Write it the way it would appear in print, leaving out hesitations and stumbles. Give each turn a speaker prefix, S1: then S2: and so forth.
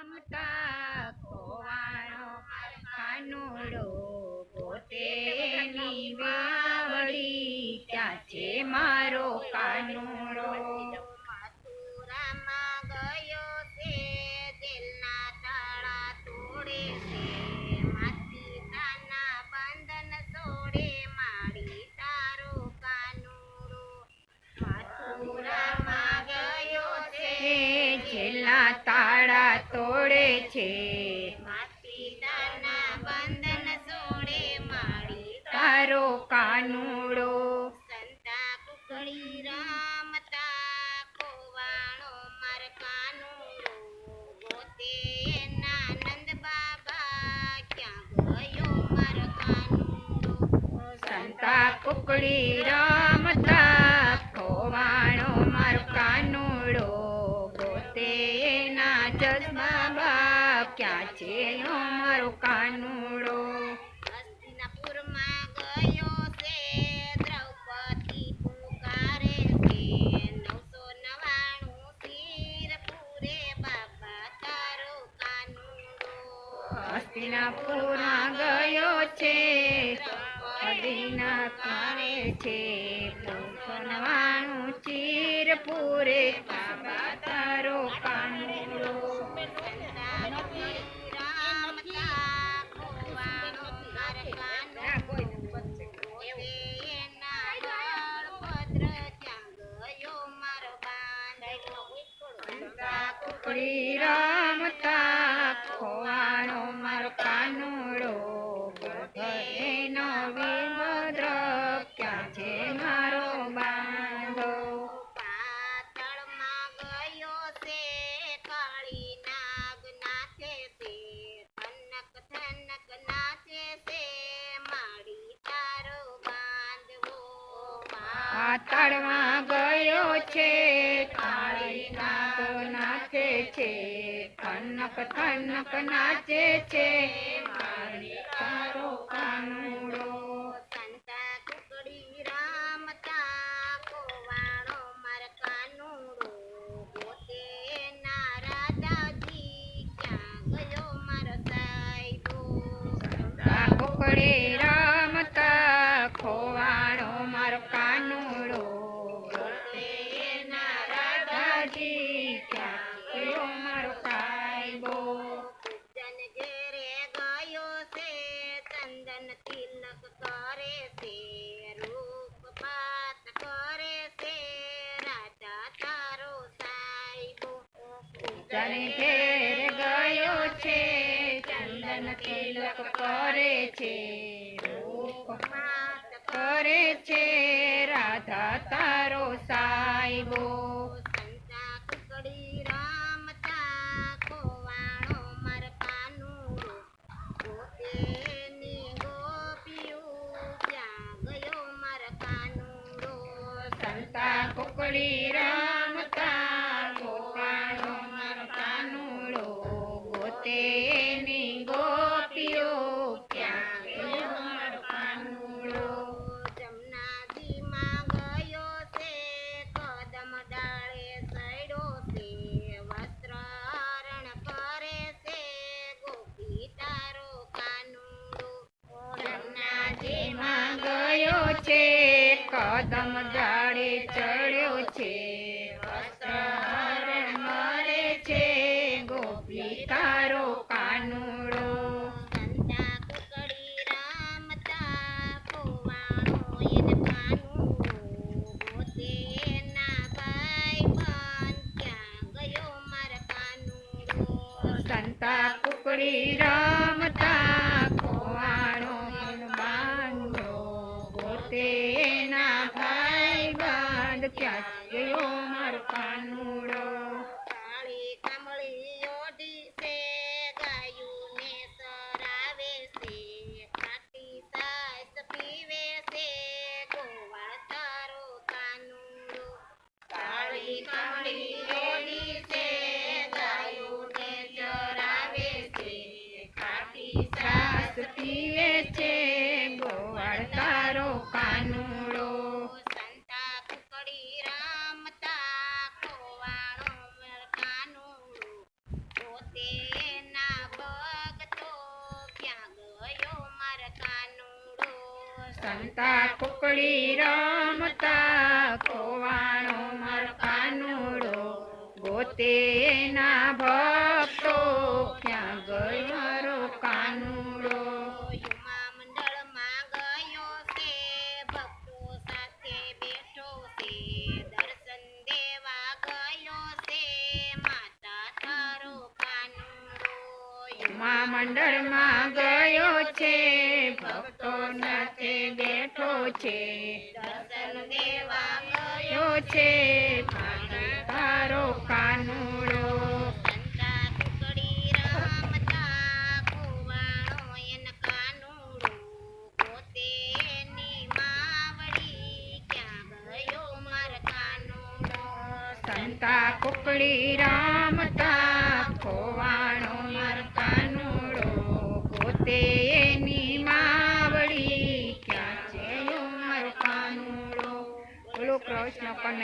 S1: રમતા ખોવાણો કાનુડો પોતેની વાવડી ક્યાં છે મારો કાનુડો
S2: મથુરામાં ગયો છે જેલના તાળા તોડે છે માતી તાના બંધન છોડે મારી તારો કાનુડો મથુરામાં ગયો છે
S1: જેલના તાળા તોડે છે
S2: માતી તાના બંધન છોડે મારી
S1: તારો કાનુડો
S2: સંતા કુકડી રમતા ખોવાણો માર કાનુડો ગોતે એના નંદ બાબા ક્યાં ગયો માર કાનુડો
S1: સંતા કુકડી રમતા ખોવાણો મારો કાનુડો ગોતે ના જસબાબા ક્યાં છે મારો કાનુડો
S2: હસ્તિનાપુરમાં ગયો છે દ્રૌપદી પુકારે છે 999 શિર પૂરે બાબા તારો કાનુડો
S1: હસ્તિનાપુરમાં ગયો છે અદીના કારે છે 999 ચીર પૂરે બાબા તારો કાનુડો કુકડી રમતા ખોવાણો મારો કાનુડો એનો વીરભદ્ર ક્યાં છે મારો બાંધો
S2: પાતાળમાં ગયો છે કાળી નાગ નાચે છે થનક થનક નાચે છે માડી તારો બાંધવો
S1: પાતાળમાં ગયો છે કાળી નાગ નાચે છે થનક થનક નાચે છે મારી તારો કાનુડો
S2: સંતા કુકડી રમતા ખોવાણો માર કાનુડો ગોતે ના રાજાજી ક્યાં ગયો માર સાહેબો
S1: સંતા કુકડી રમતા ખોવાણો મારો કાનુડો ગોતે ના રાજાજી ક્યાં ગયો મારો કાયબો
S2: જન ઘેરે ગયો છે ચંદન તિલક કરે છે રૂપપાત કરે છે રાજા તારો સાહેબો
S1: જાને ઘેર ગયો છે ચંદન તિલક કરે છે રૂપપાત કરે છે રાધા તારો સાહેબો
S2: સંતા કુકડી રમતા ખોવાણો માર કાનુડો ગોતેની ગોપીયું ક્યાં ગયો માર કાનુડો
S1: સંતા કુકડી રમતા ખોવાણો મારો કાનુડો ગોતેની ગોપીઓ ક્યાં ગયો મારો કાનુડો
S2: જમનાજીમાં ગયો છે કદમ ડાળે સડ્યો છે વસ્ત્ર હરણ કરે છે ગોપી તારો કાનુડો
S1: જમનાજીમાં ગયો છે કદમ ઝાડે ચડ્યો છે વસ્ત્રહરણ મરે છે ગોપી તારો કાનુડો
S2: સંતા કુકડી રમતા ખોવાણો એને કાનુડો ગોતે એના ભાઈબંધ ક્યાં ગયો માર કાનુડો
S1: સંતા કુકડી રમતા ખોવાણો બાંધો ગોતે ના ભાઈ બાંધ ક્યાં ગયો મારો કાનુડો
S2: કાળી કમળી ઓઢી છે ગાયુંને સરાવે છે ખાટી સાસ પીવે છે ગોવાળ તારો કાનુડો
S1: કાળી કમળી ઓઢી છે ગાયોને ચરાવે છે ખાટી છાશ પીવે છે ગોવાળ તારો કાનુડો
S2: સંતા કુકડી રમતા ખોવાણો માર કાનુડો પોતે
S1: કુકડી રમતા ખોવાણો મારો કાનુડો ગોતે એના ભક્તો ક્યાં ગયો મારો કાનુડો
S2: યુમા મંડળમાં ગયો છે ભક્તો સાથે બેઠો છે દર્શન દેવા ગયો છે માતા તારો કાનુડો
S1: યુમા મંડળમાં ગયો છે ભક્તો સાથે બેઠો છે
S2: દર્શન દેવા
S1: ગયો છે માતા તારો કાનુડો
S2: સંતા કુકડી રમતા ખોવાણો એન કાનુડો પોતે એની માવડી ક્યાં ગયો માર કાનુડો
S1: સંતા કુકડી રમતા ખોવાણો માર કાનુડો પોતે એની માવડી ક્યાં છે મારો કાનુડો બોલો કૃષ્ણ કનૈયા